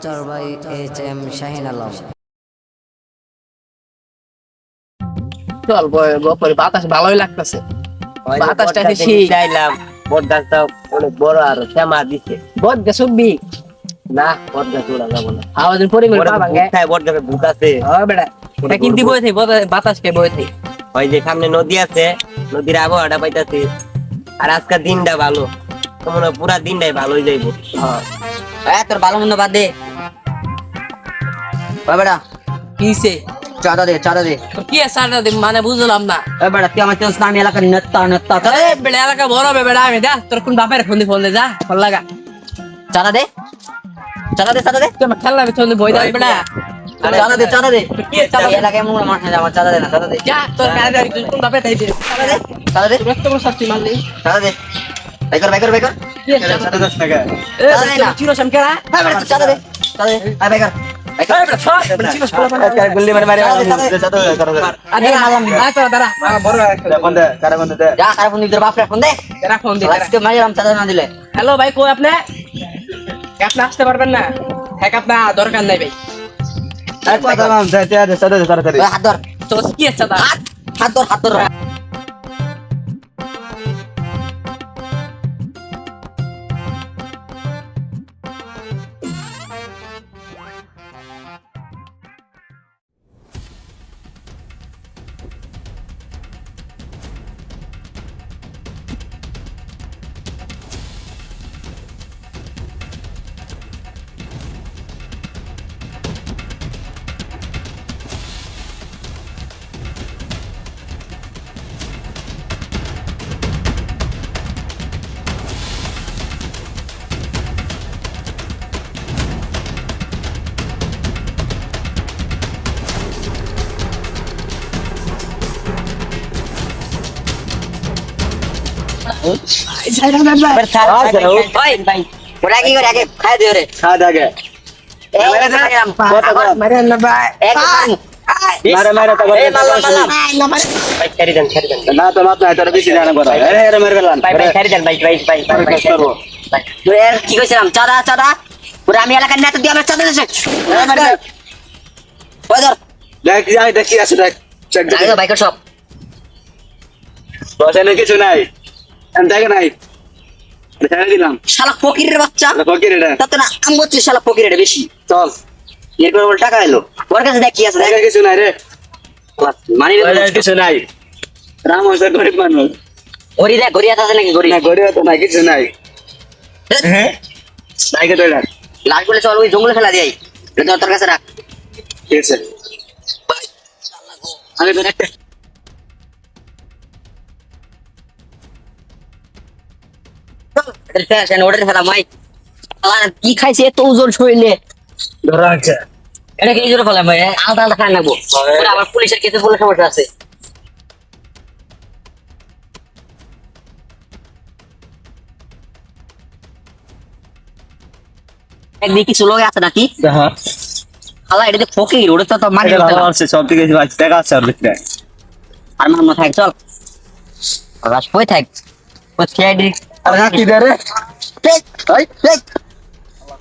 Sponsor by HM Shahin Alam. চল বপরে বাতাস ভালোই লাগতেছে। বাতাসটা বেশি চাইলাম বট গাছটা অনেক বড় আর শ্যামা দিছে। বট গাছ উঠবি না বট গাছ ওরা যাবো না। আওয়াজের পরিমাণ ভাঙে বট গাছে ভূত আছে। বেড়া এটা কিনতে বই থাই বাতাস কে বই থাই। ওই যে সামনে নদী আছে, নদীর আবহাওয়াটা পাইতাছি। আর আজকের দিনটা ভালো, তো মনে হয় পুরা দিনটাই ভালোই যাইবো। তোর ভালো মন্দ বাদ দে। বেড়া কিসে চাঁদা দে, চাঁদা দে। কি সারটা দে মানে বুঝলাম না। বেড়া তুই আমার চেষ্টা, আমি এলাকার নেতা নেতা। এ বেড়া এলাকা বড় হবে বেড়া, আমি যা তোর কোন বাপের ফোন দে যা ফোন লাগা। চাঁদা দে, চাঁদা দে, চাঁদা দে। তুই আমার খেলনা বিছন বই দে বেড়া। চাঁদা দে, চাঁদা দে। কি চাঁদা দে? এলাকায় মনে মাঠে আমার চাঁদা দে না, চাঁদা দে। যা তোর কাছে কোন বাপের তাই দে। চাঁদা দে, চাঁদা দে। তুই এত বড় শাস্তি মারলি। চাঁদা দে। বাইকর, বাইকর, বাইকর। কি চাঁদা 10 টাকা। এ বেড়া চিনো সমকেরা। বেড়া চাঁদা দে, চাঁদা দে। বাইকর, বাইকর। এ বেড়া ছয় বেড়া চিনো বড় মানে। গুল্লি মারে মারে আরে মারলাম না তো দাঁড়া বড় ফোন দে, কারে ফোন দে। যা কার ফোন দিতে বাপ রে ফোন দে। এরা ফোন দে। আজকে মাইরাম চাঁদা না দিলে। হ্যালো ভাই কই আপনি? আপনি আসতে পারবেন না? হ্যাঁ আপনার দরকার নাই ভাই। ওই হাত ধর, তো কি আছে দা? হাত, হাত ধর, হাত ধর। ভাই ওরা কি করে আগে খাই দিও রে। মারেন না ভাই। মারে মারে তো এই মারলাম, মারলাম। ভাই ছাড়ি দেন, ছাড়ি দেন। না তো মাত নাই তোর বেশি জানা বড় আরে আরে মেরে ফেললাম ভাই ভাই ছাড়ি দেন, ভাই ভাই ভাই ভাই করব তুই এর কি কইছিলাম? চাঁদা, চাঁদা। ওরা আমি এলাকার নেতা দিয়ে আমার চাঁদা দিছে। ওই ধর, দেখ যাই দেখি আছে দেখ চেক আগে দেখ বাইকর সব। বসানে কিছু নাই আমি দেখে নাই ছেড়ে দিলাম শালা ফকিরের বাচ্চা। ফকির এটা তাতে না আম বলছি শালা ফকিরের বেশি। চল এরপর বল টাকা এলো। ওর কাছে দেখ কি আছে দেখ। দেখে কিছু নাই রে মানি কিছু নাই রাম হোসেন গরিব মানুষ ঘড়ি দেখ, ঘড়ি আছে নাকি ঘড়ি? না গরিব তো নাই কিছু নাই হ্যাঁ নাই কে তোরা লাশ বলে চল ওই জঙ্গলে ফেলা দিই। এটা তোর কাছে রাখ। ঠিক আছে আমি তো একটা ওটা ফেলা মাই। কি খাইছে এত ওজন শরীরে? ধরা আছে এটা কি জোরে ফেলা ভাই? আলাদা আলাদা খাই লাগবো। ওরা আবার পুলিশের কেসে বলে সমস্যা আছে। একদিকে কিছু লোক আছে নাকি? হ্যাঁ আল্লাহ এটা যে ফকির, ওটা তো মানি এটা ভালো আছে সব থেকে দেখা আছে আর দেখতে আর মামা থাক চল। রাস কই থাক? ও সিআইডি আর কি দে রে টেক এই টেক।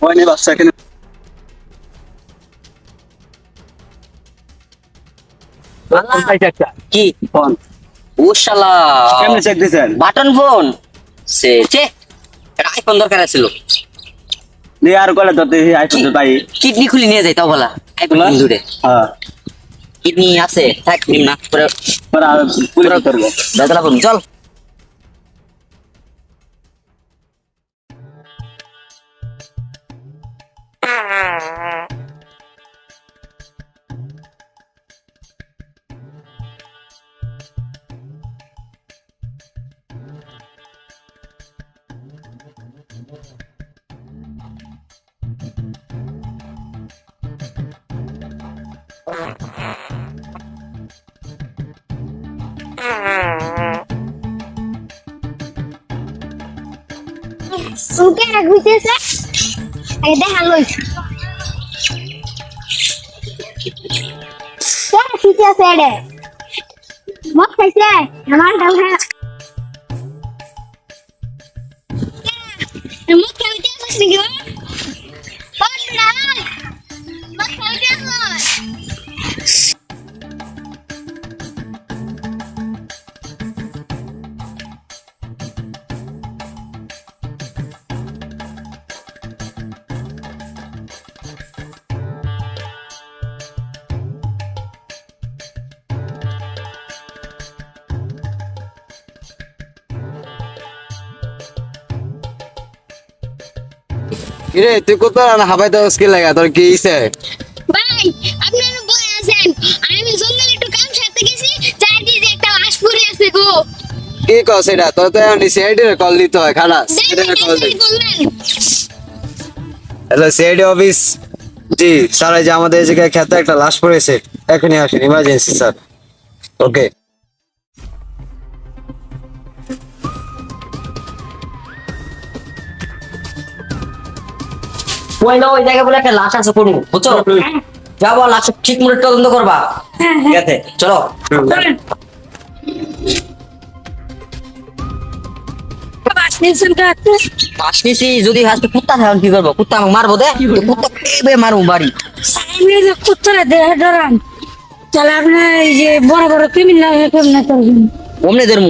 ওই নি বাচ্চা কেন কি ফোন ও শালা কেমনে চেক দিছেন বাটন ফোন সে চে এটা আইফোন দরকার ছিল। নি আর কলে তো আইফোন তো ভাই কিডনি খুলে নিয়ে যাই তাও বলা আইফোন দূরে হ্যাঁ কিডনি আছে থাক না পরে পরে পুলিশ করবো দাদা ফোন চল। ওকে ঘুরতেছে আগে দেখা লই কে শিখে আছে রে মত খাইছে আমার ডাল হ্যাঁ মত খাইতে আছে নাকি ও কিরে তুই কত না হাবাই তো স্কিল লাগা তোর কি ইসে ভাই আপনারা বই আছেন আমি জঙ্গলে একটু কাম সারতে গেছি চারদিকে যে একটা লাশ পড়ে আছে গো কি কস এটা তোর তো এখন সিআইডি রে কল দিতে হয় খালাস এটা কল দে বললেন হ্যালো সিআইডি অফিস জি স্যার এই যে আমাদের এই জায়গায় খেতে একটা লাশ পড়েছে এখনই আসুন ইমার্জেন্সি স্যার ওকে ওই জায়গায় বলে একটা লাশ আছে করবো বুঝছো যাবো লাশ ঠিক মতো তদন্ত করবা ঠিক আছে চলো লাশ নিছি যদি আজকে কুত্তা থাকে কি করবো কুত্তা আমাকে মারবো দে কুত্তা এবে মারবো বাড়ি আপনি যে কুত্তারা দেহ ডরান তাহলে আপনার এই যে বড় বড় ক্রিমিনাল করবেন অমনে ধর্ম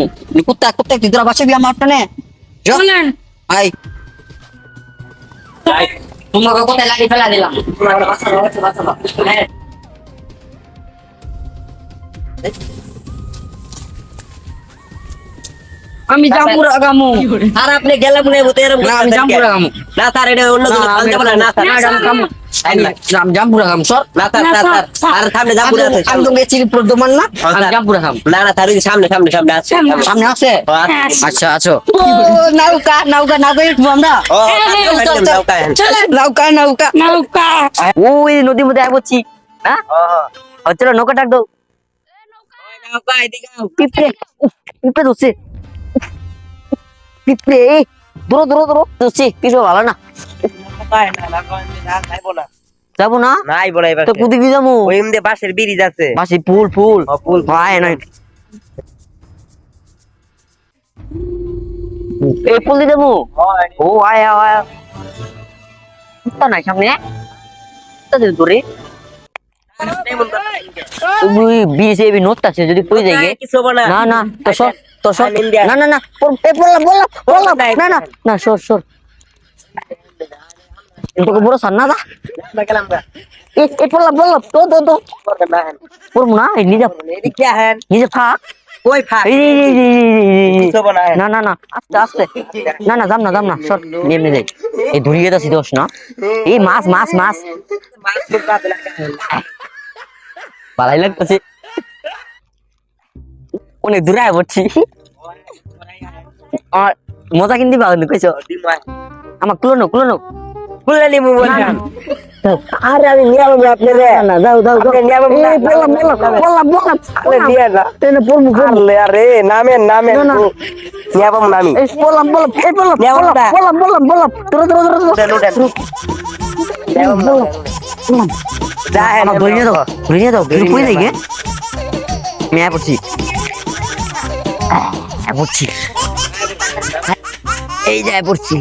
কুত্তা কুত্তা কি তোরা বাঁচাবি আমার টানে চলেন আই তোমাকে কোথায় লাড়ি ফেলা দিলাম আমি জাম্বুর আগামু আর আপনি গেলে মনে হতো এরকম না আমি জাম্পুরা গামু না স্যার এটা অন্য কোনো আনতে পারে না স্যার আমি জাম্পুরা গামু সর না স্যার আর সামনে যাবো না আমি তো গেছি প্রদমান না আমি জাম্পুরা গামু না না স্যার সামনে সামনে সামনে আছে সামনে আছে আচ্ছা আছো নৌকা নৌকা নৌকা উঠবো আমরা ও নৌকা নৌকা নৌকা ওই নদীর মধ্যে আসছি হ্যাঁ চলো নৌকা ডাক দাও পিঁপড়ে পিঁপড়ে ধরছে পিঁপড়ে দূর দূর দূর ধরছি পিঁপড়ে ভালো না যাবো না নাই বলাই তো কুদি কি যাবো ওই এমনি বাসের ব্রিজ আছে বাসি ফুল ফুল ফুল আয় না এই ফুল দিয়ে যাবো ও আয় আয় কুত্তা নাই সামনে ধরে ওই বিএসএ বি নোট আছে যদি কই যাই কিছু হবে না না না তো সর তো সর না না না বললাম না না না সর সর তোকে বড় সার না দা গেলাম এই বললাম তো পড়বো না এই নিজে এদিকে আহেন নিজে ফাঁক ওই ফাঁক এই কিছু হবে না না না না আস্তে আস্তে না না যাম না সর নেমে যাই এই ধরিয়ে যাচ্ছি দোষ না এই মাছ মাছ মাছ মাছ কাটে লাগা ভালোই লাগতেছে অনেক দূরে আয় পড়ছি আর মজা কিনতে পাবো না কইছো আমার কুলো নো ফুললি মু বললাম আরে আমি নিয়ে যাবো আপনারে না যাও বললাম নিয়ে না তেনে পড়মু আরে আরে নামেন নিয়াবম নামি এই বললাম তোরা উঠেন আমার ধরিয়ে দাও কই যাই গে মেয়া পড়ছি পড়ছি এই যায় পড়ছি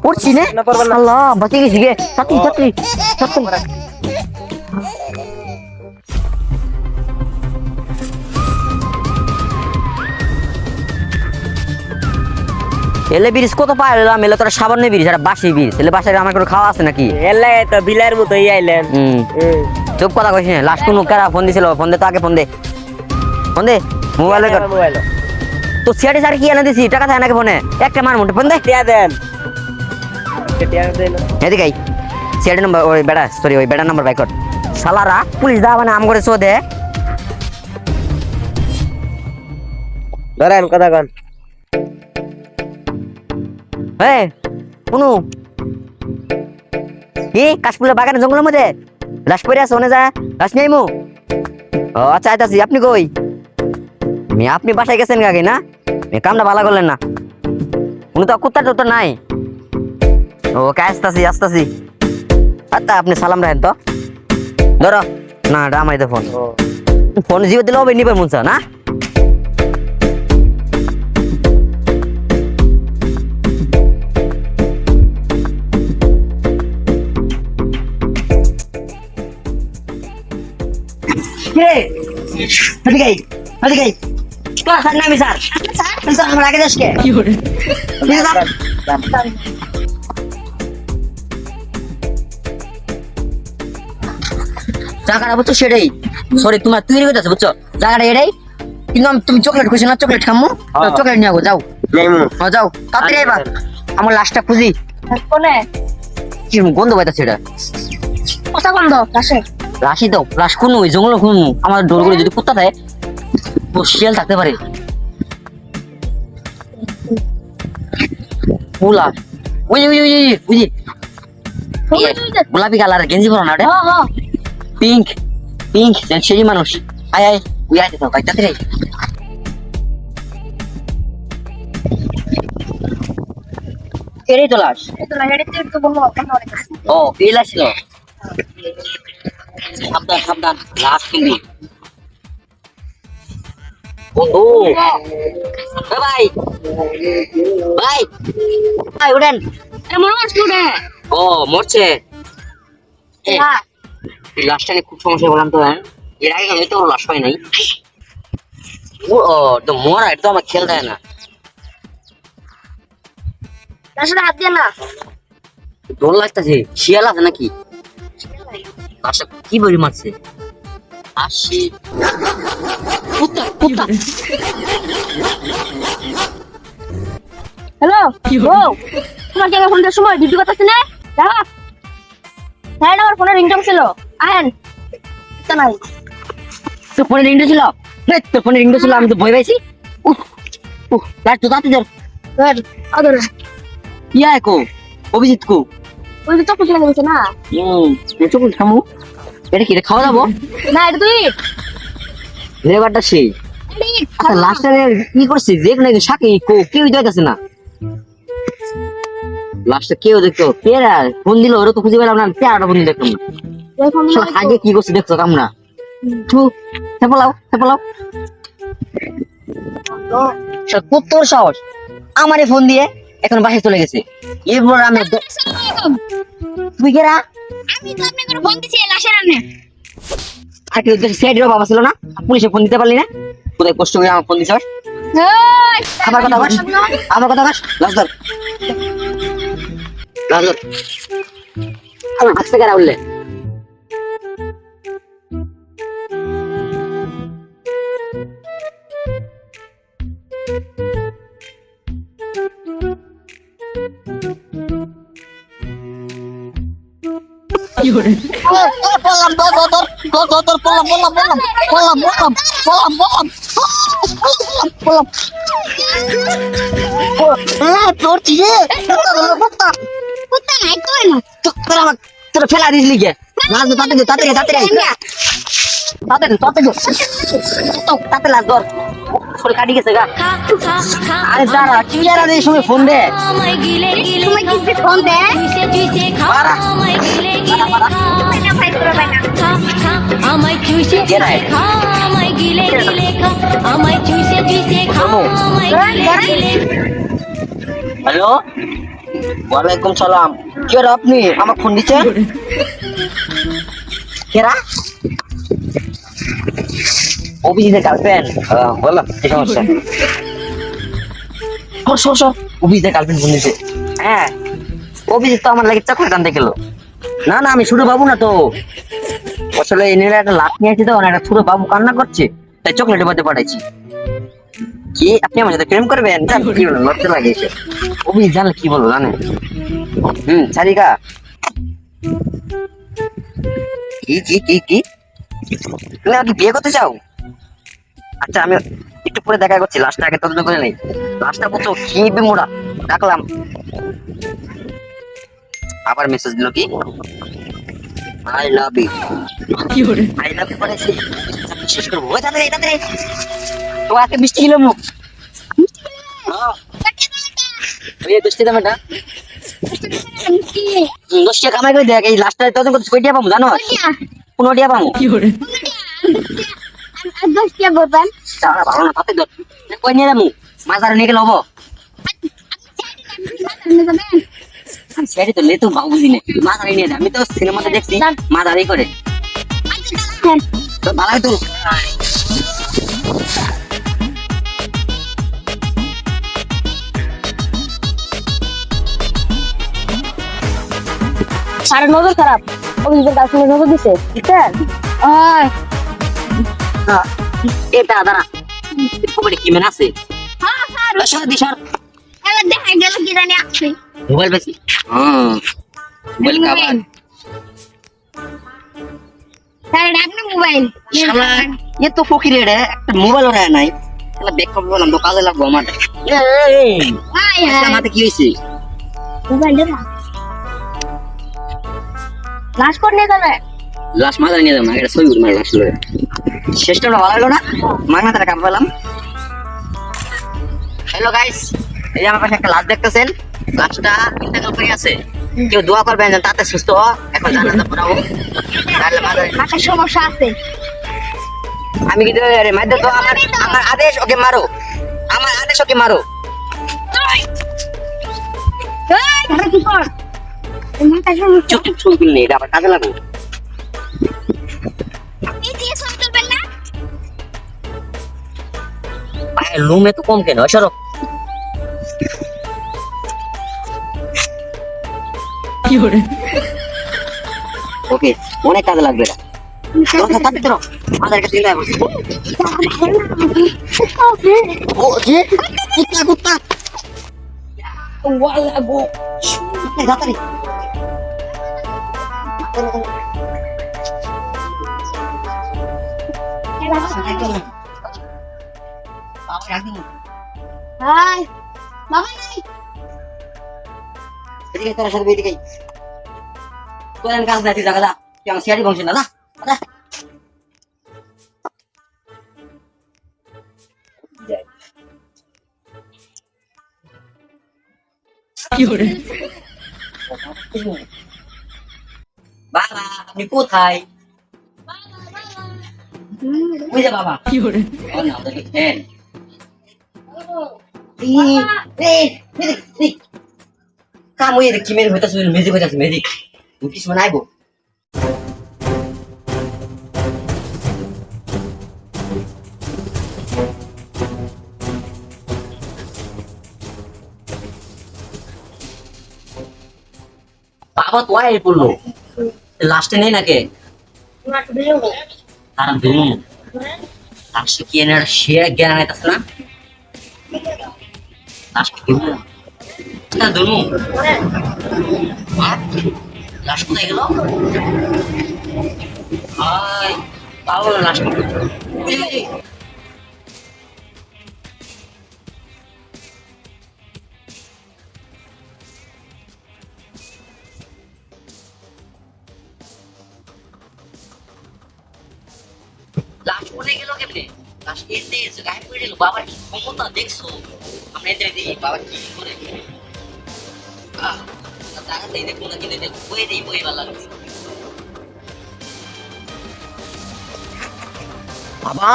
পড়ছি নে আল্লাহ বাঁচে গেছি গে ছাত্রী এলে ব্রিজ কত পাইলাম এলে তোরা সাবান্নে ব্রিজ আর বাসি ব্রিজ এলে বাসায় আমার কোনো খাওয়া আছে নাকি এলে তো বিলার মতো আইলেন চুপ কথা কইস না লাস্ট কোন কারা ফোন দিছিল ফোন দে তো আগে ফোন দে মোবাইলে মোবাইল তো সিআরটি স্যার কি এনে দিছি টাকা থাকে নাকি ফোনে একটা মার মুঠে ফোন দে টিয়া দেন টিয়া দেন এদিকে সিআরটি নাম্বার ওই বেড়া নাম্বার বাইক কর শালারা পুলিশ দা মানে আম করে চো দে ধরেন কথা কন এই কোনু কি কাশফুলের বাগানে জঙ্গলের মধ্যে লাশ পড়ে আছে ওনে যা লাশ নেই মু ও আচ্ছা আইতাছি আপনি কই আপনি বাসায় গেছেন আগে না কামটা ভালো করলেন না উনি তো কুত্তা টুত্তা নাই ও আসতাছি আচ্ছা আপনি সালাম রাখেন তো ধরো না রামাই তো ফোন জিও দিলে হবে নিবে মুনসা না স্যার নামি স্যার আমার আগে দেশকে জায়গাটা বুঝছো সেটাই সরি তোমার তৈরি হইতেছে বুঝছো জায়গাটা এটাই কিন্তু তুমি চকলেট খুঁজছো না চকলেট খামো চকলেট নিয়ে যাও যাও তাড়াতাড়ি আইবা আমার লাশটা খুঁজি। কোনে কি গন্ধ পাইতাছে এটা? কথা বন্ধ আসে লাশই তো, লাশ কোন ওই জঙ্গল কোন? আমার ডোর করে যদি কুত্তা থাকে তো শিয়াল থাকতে পারে। পুলা ওই ওই ওই ওই ওই যে, গোলাপি কালার গেঞ্জি পরা না ওটা? পিঙ্ক পিঙ্ক সেই মানুষ। আয় আয় ওই আয় তো ভাই তাড়াতাড়ি আয়। এরই তো লাশ। তো লাগাড়ি তো বন্ধ ও এই লাশ ছিল। সাবধান সাবধান, লাশ কিন্তু। ও ভাই ভাই ভাই উঠেন। মনে করছ রে ও মরছে। এই লাশটা নিয়ে খুব সমস্যা বললাম তো। হ্যাঁ এর আগে আমি তো লাশ পাই নাই। ও তো মরা, এটা তো আমার খেয়াল দেয় না। আসলে হাত দিয়ে না ডর লাগতেছে, শিয়াল আছে নাকি? লাশটা কি বলি মারছে? আসি কুত্তা কুত্তা। হ্যালো ও তোমার কি ফোন দেওয়ার সময় ডিউটি করতেছ না? দেখো হ্যাঁ আমার ফোনে রিংটং ছিল আহেন তো নাই তোর ফোনে রিংটা ছিল? তোর ফোনে রিংটা ছিল, আমি তো ভয় পাইছি। লাশ তো তাতে ধর। ধর আদর ইয়া কো অভিজিৎ কো? ওই তো চকলেট লাগে বলছে না চকুল খামু। এটা কি, এটা খাওয়া যাবো? না এটা তুই লেবারটা সেই। আচ্ছা লাস্টে কি করছিস? দেখ না সাকি কেউ যাইতেছে না। লাস্টে কেউ দেখতো পেয়ারা ফোন দিল, ওরা তো খুঁজে পেলাম না। পেয়ারাটা ফোন দেখলাম না। শালা আগে কি করছে দেখছো আমরা? হেপলাও হেপলাও তোর সাহস আমারে ফোন দিয়ে এখন বাসায় চলে গেছে। এরপর আমি তুই কেরা? আমি তো আপনাকে ফোন দিছি লাশের আনে আর কি সেটেরও বাবা ছিল না? পুলিশে ফোন দিতে পারলি না? কোথায় কষ্ট করে আমার ফোন দিছ? আমার কথা বল, আমার কথা বল। লাশ ধর লাশ ধর। আমার হাত থেকে উঠলে কুত্তা নাই তো না তোরা ফেলা দিস লিখে লাশ ধর, তাতে তাতে তাতে তাতে তাতে লাশ ধর। শরীর কাটি গেছে গা। আরে দাঁড়া, কি যারা এই সময় ফোন দে? তোমার কি ফোন দে বাড়া। আমায় চুষে কেরাই? খা আমায় গিলে গিলে খা আমায় চুষে চুষে খা আমায় গিলে গিলে হ্যালো, ওয়ালাইকুম সালাম। কে রে আপনি? আমার ফোন দিচ্ছে কেরা? অভিজিতের গার্লফ্রেন্ড? বলো কি সমস্যা? অভিজিতের গার্লফ্রেন্ড ফোন দিচ্ছে। হ্যাঁ অভিজিৎ তো আমার লাগে চকলেট আনতে গেল। না না আমি ছোট বাবু না তো, আসলে এনে একটা লাভ নিয়ে আসছি তো, একটা ছোট বাবু কান্না করছে তাই চকলেটের মধ্যে পাঠাইছি। কি আপনি আমার সাথে প্রেম করবেন? কি বলবো, লড়তে লাগিয়েছে। অভিজিৎ জানলে কি বলবো জানেন? সারিকা কি কি কি কি তুমি আমাকে বিয়ে করতে চাও? আচ্ছা আমি একটু পরে দেখা করছি, লাস্টটা আগে তদন্ত করে নেই। লাস্টটা বলছো কি মোড়া ডাকলাম, আবার মেসেজ দিল কি I love you. I love you পড়েছি শেষ করবো। ওই তাড়াতাড়ি তাড়াতাড়ি তো আজকে বৃষ্টি ছিল মুখ। ওই দুষ্টি দামেটা 10 টাকা কামাই করে দেখ। এই লাস্টটা তদন্ত করতে কয়টা পাবো জানো? 15 টাকা পাবো। আর 10 টাকা বলবেন তাহলে ভালো না, তাতে কই নিয়ে যাবো? মাছ ধরে নিয়ে গেলে হবো? সেটা তো লেতো বাবু দিনে মাছ ধরে নিয়ে যায়। আমি তো সিনেমাতে দেখছি মাছ ধরেই করে। তো ভালো তো সারা নজর খারাপ অভিযোগ গার্লফ্রেন্ড নজর দিছে বুঝছেন? এটা দাঁড়া কবডি কি মেন আছে? হ্যাঁ স্যার সর দি সর। এবার দেখা গেল কি জানি আছে মোবাইল বেশি মোবাইল কাবার স্যার এটা আপনার মোবাইল শালা এ তো ফকির রে একটা মোবাইল ওরা নাই শালা ব্যাক করব না তো কাজে লাগবো আমার এই হাই আচ্ছা হাই মাথা কি হইছে মোবাইল দেবা লাশ কোট নিয়ে চলে লাশ মাথা নিয়ে যাও না এটা সই মার লাশ লরে শেষটা ভালো হলো না মাগনা টাকা কাম পেলাম হ্যালো গাইস এই যে আমার পাশে একটা লাশ দেখতেছেন লাশটা ইন্তেকাল করে আছে কেউ দোয়া করবেন যেন তাতে সুস্থ হ এখন জানাজা পড়াবো তাহলে মাদার মাথার সমস্যা আছে আমি কিন্তু আরে মাইদা তো আমার আমার আদেশ ওকে মারো আমার আদেশ ওকে মারো ধরো কি কর মাথার সমস্যা চুপ চুপ চুপ নেই এটা আবার কাজে লাগো এই দিয়ে ছবি তুলবেন না পায়ে লুমে তো কম কেন সরো ওকে অনেক কাজে লাগবে এটা তোরা তাতে ধরো আমাদের কাছে নিয়ে আসো ও কি কুত্তা কুত্তা ওয়ালা গো যাতারি হাই বাবা নাই এদিকে তোরা সাথে এদিকে তোর কাজ নাই তুই জায়গা যা তুই আমার সিয়ারি বংশ না যা যা বাবা আপনি কোথায় ওই যে বাবা কি করে ও না ওটা ফ্যান কাম ওই দেখি মেরে হইতাছে মেজিক হইতাছে মেজিক কিছু বানাইবো বাবা তো আয় পড়লো লাস্টে নেই নাকি তারা ধরুন লাস্টে কি এনার সে জ্ঞান আনাইতেছে না লাস্ট ধরুন ধরুন লাস্ট কোথায় গেল হাই পাবো লাস্ট লাশ পড়ে গেল কেমনে লাশ এতে এসে গায়ে পড়ে গেল বাবার কি ক্ষমতা দেখছো আমরা এতে দিই বাবা কি করে জায়গাতেই দেখবো না কিন্তু বয়ে দিই বয়ে ভালো লাগছে বাবা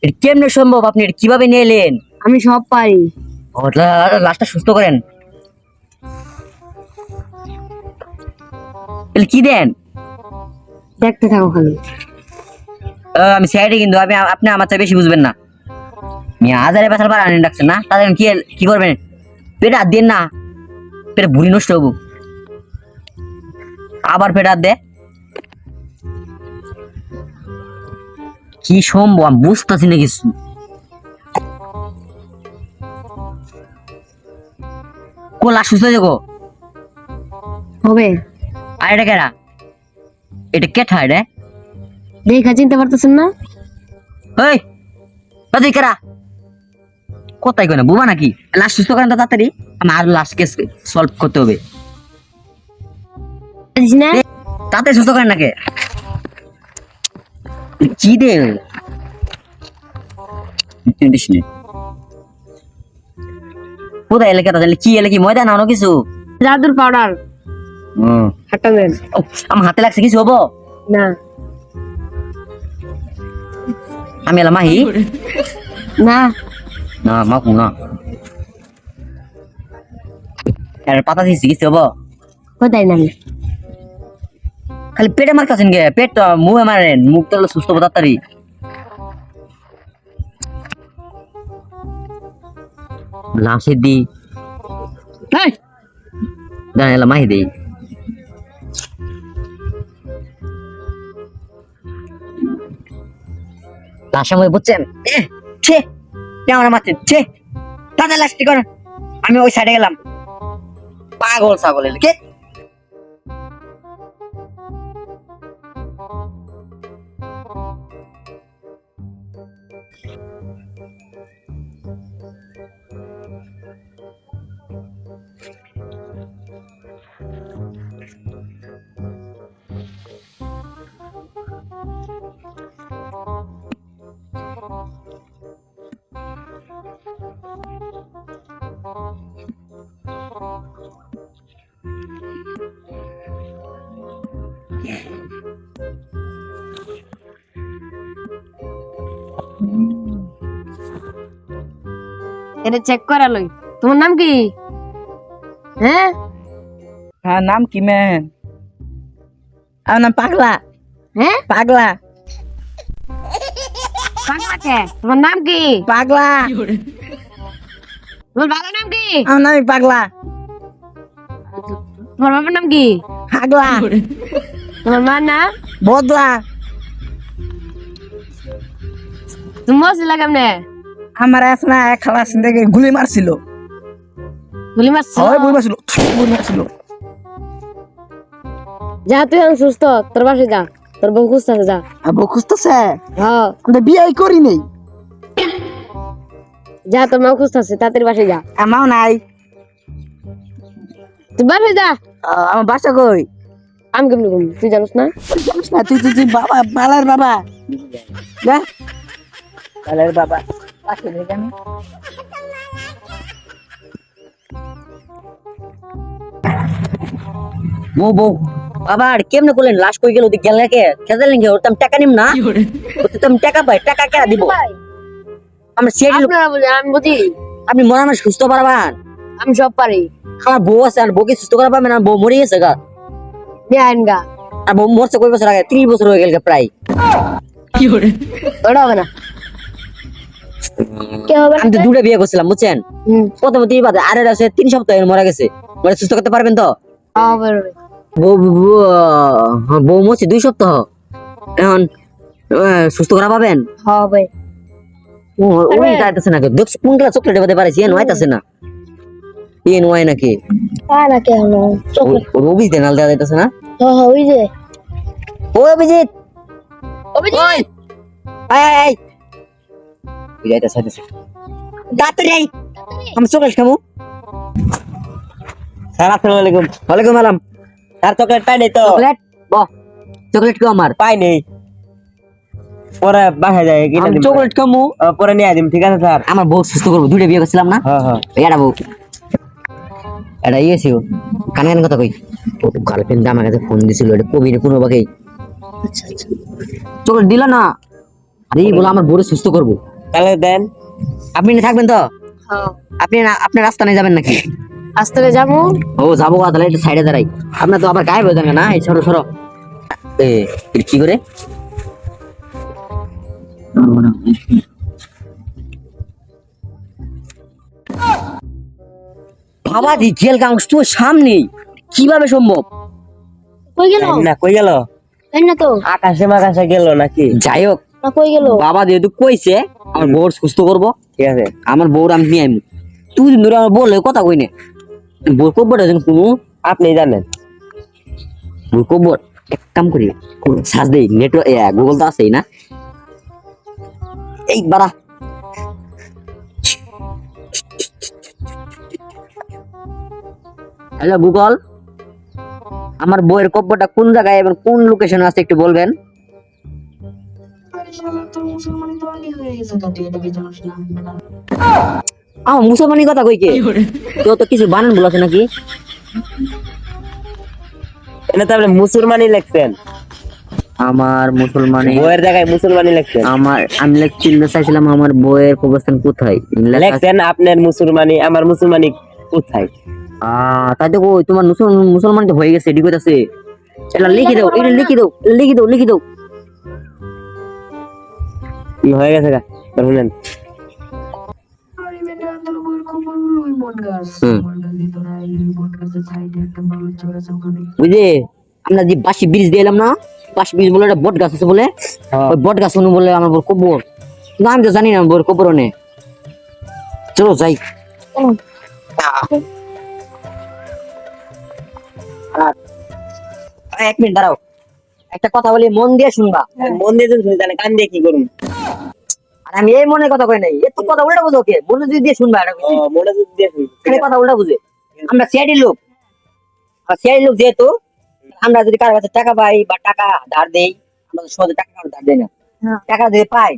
এটা কেমনে সম্ভব আপনি এটা কিভাবে নিয়ে এলেন আমি সব পারি লাশটা সুস্থ করেন কি দেন দেখতে থাকো খালি আমি সাইডে কিন্তু আপনি আমার চেয়ে বেশি বুঝবেন না হাজারে বেসাল বার আনেন ডাকছেন না তাদের কি করবেন পেটে হাত দিন না পেটে ভুড়ি নষ্ট হবো আবার পেটে হাত দে কি সম্ভব আমি বুঝতেছি না কিছু কোলা সুস্থ দেখো হবে আর এটা কেরা এটা কেঠা এটা দেখা চিনতে পারতেছেন না ওই তুই কেরা কোথায় কেন বুবা নাকি লাস্ট সুস্থ করেন তো তাড়াতাড়ি আমার আর লাস্ট কেস সলভ করতে হবে না তাতে সুস্থ করেন নাকি কি দে কোথায় এলাকা তাহলে কি এলে কি ময়দা নাও কিছু জাদুর পাউডার হাঁটা দেন আমার হাতে লাগছে কিছু হবো না আমি এলাম মাহি না না মাকু না পাতা দিয়েছি কিছু হবো কোথায় নামি খালি পেটে মারতেছেন গে পেট তো মুখে মারেন মুখ তো সুস্থ হবো তাড়াতাড়ি লাশে দি দাঁড়া এলাম মাহি দেই লাশের মধ্যে বুঝছেন ছে কেমন মারছেন ছে তাদের লাশটি করেন আমি ওই সাইডে গেলাম পাগল ছাগল কে এটা চেক করা লই তোমার নাম কি হ্যাঁ হ্যাঁ নাম কি মেন আমার নাম পাগলা হ্যাঁ পাগলা পাগলা কে তোমার নাম কি পাগলা তোমার বাবার নাম কি আমার নাম পাগলা তোমার বাবার নাম কি পাগলা তোমার মার নাম বদলা তুমি বসছিলা কেমনে আমার আসনা এক খালাস থেকে গুলি মারছিল গুলি মারছো গুলি মারছিল যা তুই এখন সুস্থ তোর বাসে যা তোর বউ খুঁজতেছে যা আবু খুঁজতেছে হ্যাঁ আমরা বিয়ে করি নেই যা তোর মা খুঁজতেছে তাড়াতাড়ি বাসে যা আমাও নাই তুই বাসে যা আমার বাসা কই আমি কেমনি ঘুম তুই জানিস না তুই বাবা বালার বাবা যা বালার বাবা পাশে থেকে আমি বউ বউ বাবা আর কেমনে করলেন লাশ কই গেল ওদিকে গেল নাকি খেতে লেগে ওর তো আমি টাকা নিম না ওতে তো আমি টাকা পাই টাকা কেনা দিব আমরা সেটি আপনারা বুঝেন আমি বুঝি আপনি মনে হয় সুস্থ পারবেন আমি সব পারি আমার বউ আছে আর বউকে সুস্থ করা পাবেন আর বউ মরে গেছে গা নিয়ে আইন গা আর বউ মরছে কয় বছর আগে 30 বছর হয়ে গেল প্রায় ওটা হবে না কে হবে আমি তো দুটো বিয়ে করছিলাম বুঝছেন হুম প্রথমে 3 বাদে আর আছে 3 সপ্তাহ মরে গেছে মরে সুস্থ করতে পারবেন তো হবে বউ মরছে 2 সপ্তাহ এখন সুস্থ করা পাবেন হবে ওই যাইতেছে না দেখছ কোনটা চকলেট বাদে পারেছি এন হইতাছে না এন হয় নাকি না কে হলো অভিজিৎ নাল দেওয়া যাইতেছে না হ্যাঁ ওই যে ও অভিজিৎ অভিজিৎ আয় আয় আয় যাইতেছে যাইতেছে তাড়াতাড়ি আয় আমি চকলেট খাবো স্যার আসসালামু আলাইকুম। ওয়ালাইকুম সালাম স্যার চকলেট পাই নাই তো? চকলেট বাহ চকলেট কি আমার পাই নাই। পরে বাসায় যাই কিনে আমি দিম। চকলেট খাবো পরে নিয়ে দিম, ঠিক আছে স্যার? আমার বউ সুস্থ করবো দুইটা বিয়ে করছিলাম না হ্যাঁ হ্যাঁ। এটা বউ এটা ইয়েছিল কানে কানে কথা কই গার্লফ্রেন্ড আমার কাছে ফোন দিছিল এটা কবির কোনো বাকি চকলেট দিল না আরে বলে আমার বউরে সুস্থ করবো তাহলে দেন। আপনি না থাকবেন তো হ্যাঁ আপনি না আপনার রাস্তা নিয়ে যাবেন নাকি আস্তে যাবো ও যাবো তাহলে একটু সাইডে দাঁড়াই আপনার তো আবার গায়েব হয়ে যাবে না এই সরো সরো কি করে বাবা দি জেল গাংস তো সামনে কিভাবে সম্ভব কই গেল না কই গেল? তাই না তো আকাশে মাকাশে গেল নাকি? যাই হোক না কই গেল বাবা যেহেতু কইছে আমার বউর সুস্থ করবো ঠিক আছে। আমার বউর আমি নিয়ে আইমু তুই দিন ধরে আমার বললে কথা কই না বউর কব্বর আছে কোনো আপনি জানেন। বউর কব্বর এক কাম করি সার্চ দেই নেটওয়ার্ক গুগল তো আছেই না এই বাড়া হ্যালো গুগল আমার বউয়ের কব্বরটা কোন জায়গায় এবং কোন লোকেশনে আছে একটু বলবেন আমার মুসলমানি কথা কই কে কেউ তো কিছু বানান বলেছে নাকি এটা তো আপনি মুসলমানি লিখছেন। আমার মুসলমানি বইয়ের জায়গায় মুসলমানি লিখছেন। আমার আমি চিনতে চাইছিলাম আমার বউয়ের কবরস্থান কোথায় লিখছেন আপনার মুসলমানি, আমার মুসলমানি কোথায়? তাই তো কই তোমার মুসলমান তো হয়ে গেছে ঠিক আছে এটা লিখে দাও এটা লিখে দাও লিখে দাও লিখে দাও কি হয়ে গেছে গা শুনেন। বুঝলি আমরা যে বাসি ব্রিজ দিয়ে এলাম না বাসি ব্রিজ বলে একটা বট গাছ আছে বলে ওই বট গাছ অনু বলে আমার বড় কবর কিন্তু আমি তো জানি না বড় কবর নে চলো যাই এক মিনিট দাঁড়াও, একটা কথা বলি, মন দিয়ে শুনবা। মন দিয়ে তুমি শুনি তাহলে কান দিয়ে কি করুন? আর আমি এই মনে কথা কই নাই, এত কথা উল্টা বুঝো কে, মনোযোগ দিয়ে শুনবা। এটা ও মনোযোগ দিয়ে শুনি। খালি কথা উল্টা বুঝে। আমরা সিআইডি লোক, আর সিআইডি লোক যেহেতু আমরা যদি কারো কাছে টাকা পাই বা টাকা ধার দেই, আমরা তো সহজে টাকা কারো ধার দেই না। টাকা দিয়ে পাই,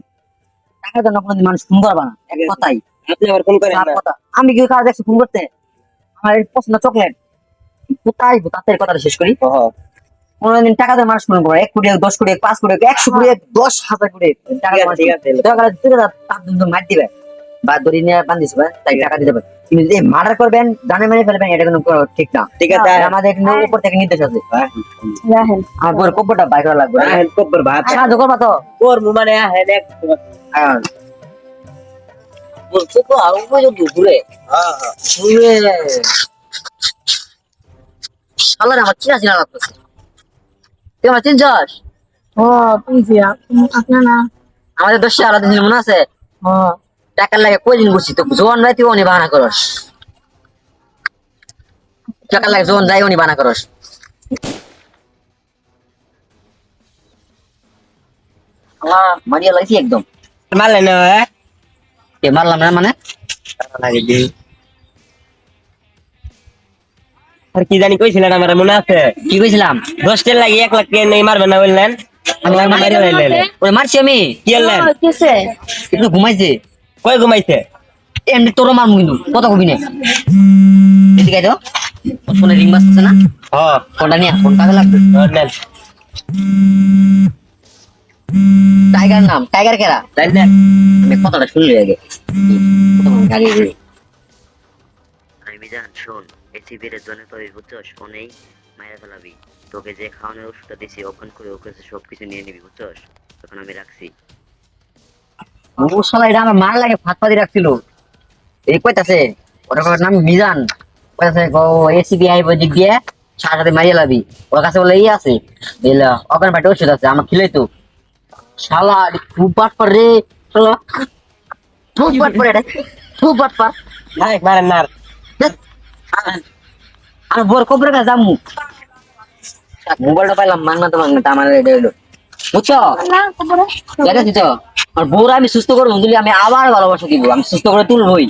টাকার জন্য কোনোদিন মানুষ ফোন করবা না, এক কথাই। আপনি আবার ফোন করেন সাফ না। কথা। আমি কি কারো দেখছি ফোন করতে? আমার এই পছন্দ চকলেট কোথায় তাদের কথাটা শেষ করি। কোনোদিন টাকা দিয়ে মানুষ ফোন করে 1 কোটি 10 কোটি 5 কোটি 100 কোটি 10,000 কোটি টাকা দিয়ে মানুষ ঠিক আছে, ঠিক আছে। টাকা দিয়ে তার জন্য মার দিবে বা দড়ি নিয়ে বান্ধিস তাই টাকা দিতে পারে। কিন্তু যদি মার্ডার করবেন, জানে মেরে ফেলবেন, এটা কিন্তু ঠিক না। ঠিক আছে। এটা আমাদের কিন্তু উপর থেকে নির্দেশ আছে। রাহেন আমার বউয়ের কব্বরটা বাইর করা লাগবে। আহেন কব্বর ভাত সাহায্য করবা তো? করবো মানে আহেন এক বলছো তো আর উপযোগী ঘুরে ঘুরে শালার আমার চিনা চিনা লাগতেছে। তুই আমার চিনছস? ও তুই আপনার না আমাদের দশে আলাদা দিন মনে আছে? টাকার লাগে কই দিন বসছি তো জোয়ান ভাই তুই অনি বাহানা করস। টাকার লাগে জোয়ান যাই অনি বাহানা করস। আমার মারিয়া লাগছি একদম। মারলেন না? কে মারলাম না মানে? লাগে দি আর কি জানি কইছিলেন আমার মনে আছে? কি কইছিলাম? 10 টের লাগে 1 লাখ টাকা নেই মারবেন না বললেন। আমি মারি লাইলেন। ওরে মারছি আমি। কি হলেন? কিসে একটু ঘুমাইছে। কই ঘুমাইছে? এমনি তোর মারমু কিন্তু কত কবি নে এদিকে আয় তো। ফোনে রিং বাজতেছে না? হ্যাঁ ফোনটা নিয়ে ফোন কাজে লাগবে। নেন টাইগার নাম, টাইগার কেরা? নেন নেন। আমি কথাটা শুনলি আগে। আমি জান শোন, এসি বেড়ে জনে পাবি বুঝছস, ফোনেই মায়ের ফেলাবি। তোকে যে খাওয়ানোর ওষুধটা দিছি ওখান করে ওকে সবকিছু নিয়ে নিবি বুঝছস। তখন আমি রাখছি। ও শালা এটা আমার মার লাগে ফাঁক পাতি রাখছিল। এই কইতাছে ওটার নাম মিজান, কইতাছে গো এসিবিআই বদিক দিয়ে সাথে মারিয়ে লাবি। ওর কাছে বলে ই আছে দিলা ওখানে বাটে ওষুধ আছে আমার খিলাই তো। শালা খুব বাট পর রে, শালা খুব বাট পর এটা, খুব বাট পর। নাই মারেন না। আমি বোর কবরের কাছে যামু। মোবাইলটা পাইলাম মাংনা আমার এটা হইলো বুঝছো? না খবরে দেখেছি তো আমার বউরা আমি সুস্থ করে তুলি, আমি আবার ভালোবাসা দিব, আমি সুস্থ করে তুলবই।